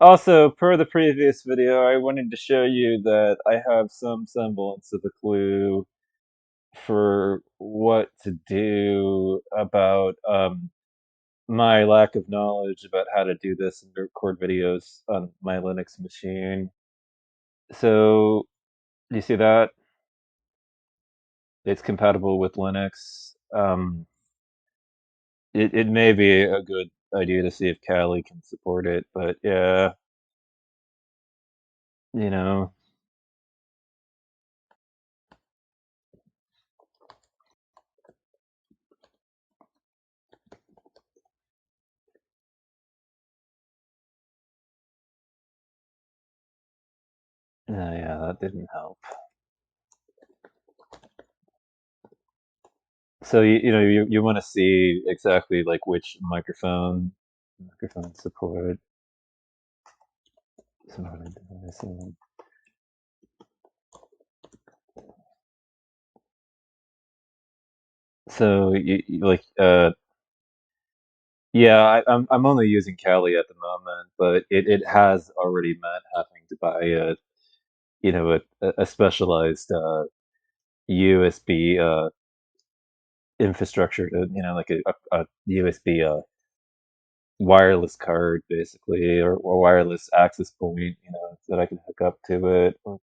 Also, per the previous video, I wanted to show you that I have some semblance of a clue for what to do about my lack of knowledge about how to do this and record videos on my Linux machine. So, you see that? It's compatible with Linux. It may be a good idea to see if Kali can support it, but yeah, you know, yeah, that didn't help. So you want to see exactly like which microphone supported device. So like yeah, I'm only using Kali at the moment, but it has already meant having to buy a specialized USB infrastructure to like a USB wireless card basically, or wireless access point, that I can hook up to it, or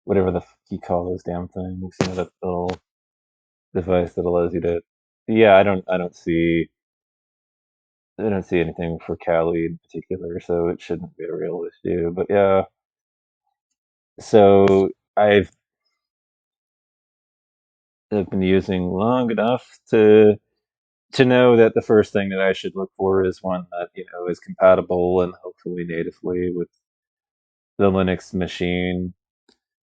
whatever the fuck you call those damn things, that little device that allows you to. Yeah, I don't see anything for Kali in particular, so it shouldn't be a real issue. But yeah, so I've been using long enough to know that the first thing that I should look for is one that is compatible and hopefully natively with the Linux machine.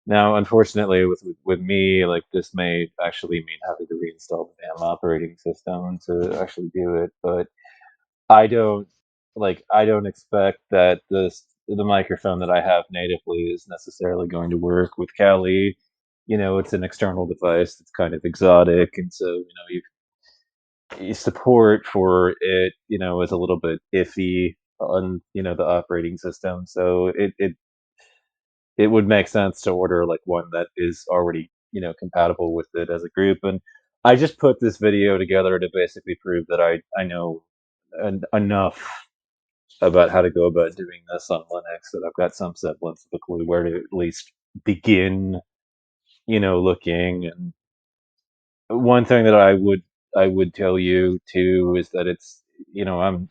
Now, unfortunately, with me, like this may actually mean having to reinstall the damn operating system to actually do it. But I don't expect that the microphone that I have natively is necessarily going to work with Kali. It's an external device that's kind of exotic, and so support for it, is a little bit iffy on the operating system. So it would make sense to order like one that is already compatible with it as a group. And I just put this video together to basically prove that I know enough about how to go about doing this on Linux, that I've got some semblance of a clue where to at least begin looking. And one thing that I would tell you too is that I'm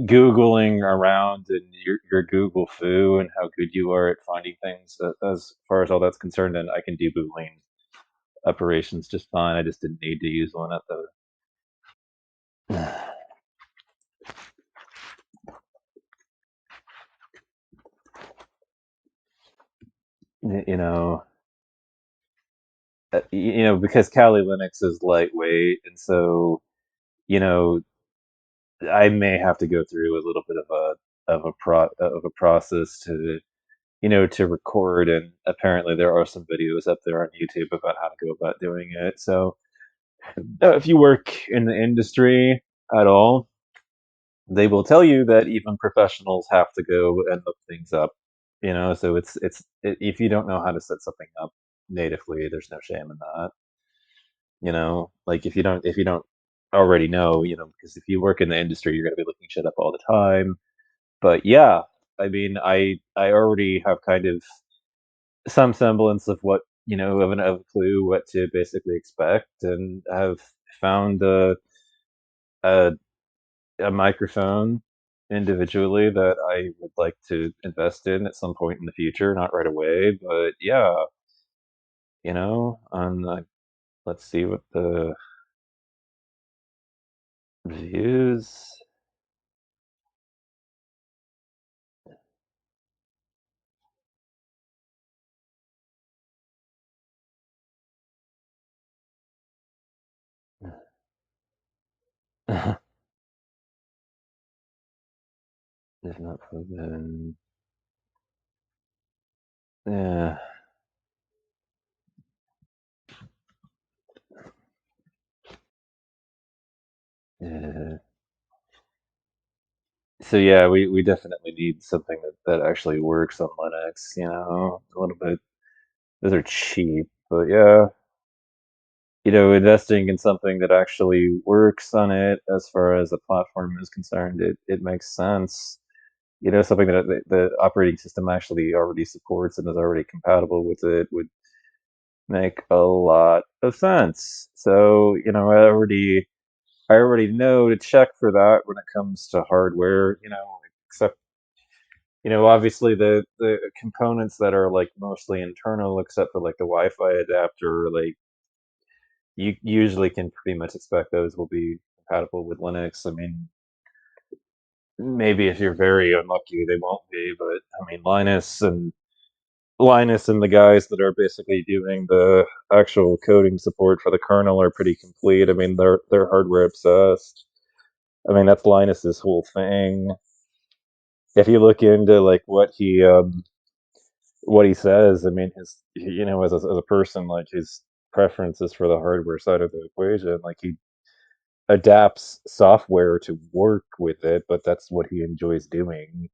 Googling around in your Google foo and how good you are at finding things, as far as all that's concerned, and I can do Boolean operations just fine. I just didn't need to use one at the you know because Kali Linux is lightweight, and so you know I may have to go through a little bit of a process to record. And apparently there are some videos up there on YouTube about how to go about doing it. So if you work in the industry at all, they will tell you that even professionals have to go and look things up. So if you don't know how to set something up natively, there's no shame in that. Like if you don't already know, because if you work in the industry, you're going to be looking shit up all the time. But yeah, I mean, I already have kind of some semblance of what of a clue what to basically expect, and have found a a microphone individually that I would like to invest in at some point in the future, not right away, but yeah, and let's see what the views. If not plugged in, yeah, yeah. So yeah, we definitely need something that actually works on Linux, a little bit. Those are cheap, but yeah, investing in something that actually works on it as far as the platform is concerned, it makes sense. Something that the operating system actually already supports and is already compatible with it would make a lot of sense. So, I already know to check for that when it comes to hardware, except obviously the components that are like mostly internal, except for like the Wi-Fi adapter, like you usually can pretty much expect those will be compatible with Linux. I mean, maybe if you're very unlucky, they won't be, but I mean, Linus and the guys that are basically doing the actual coding support for the kernel are pretty complete. I mean, they're hardware obsessed. I mean, that's Linus's whole thing. If you look into like what he says, I mean, as a person, like his preferences for the hardware side of the equation, like he adapts software to work with it, but that's what he enjoys doing.